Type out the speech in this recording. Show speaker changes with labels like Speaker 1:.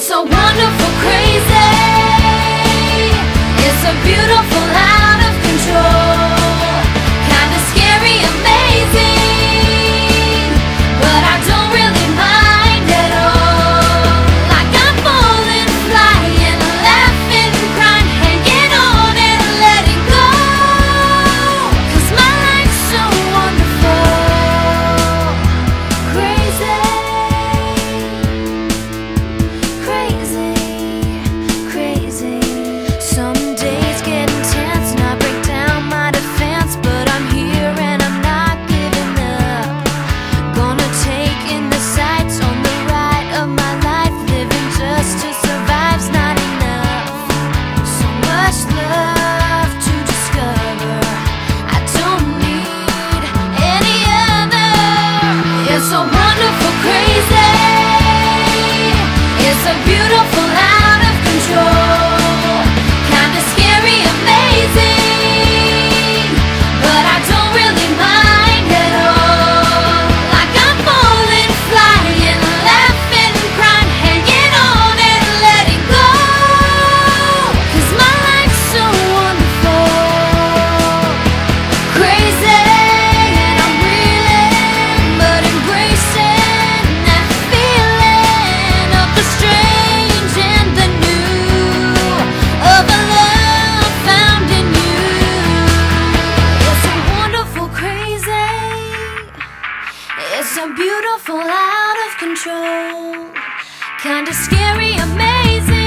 Speaker 1: so wonderful, crazy. It's so beautiful, out of control. Kinda scary, amazing, but I don't really mind at all. Like I'm falling, flying, laughing, crying, hanging on and letting go. 'Cause my life's so wonderful, crazy. Crazy, crazy. Some days get intense and I break down my defense, but I'm here and I'm not giving up. Gonna take in the sights on the ride of my life. Living just to survive's not enough. So much love to discover, I don't need any other. It's so wonderful, crazy. It's so beautiful, out of control. Kinda scary, amazing, but I don't really mind at all. Like I'm falling, flying, laughing, crying, hanging on and letting go. 'Cause my life's so wonderful, crazy. And I'm reeling, but embracing that feeling of the strange and the new, of a love found in you. It's so wonderful, crazy. It's so beautiful, out of control. Kinda scary, amazing.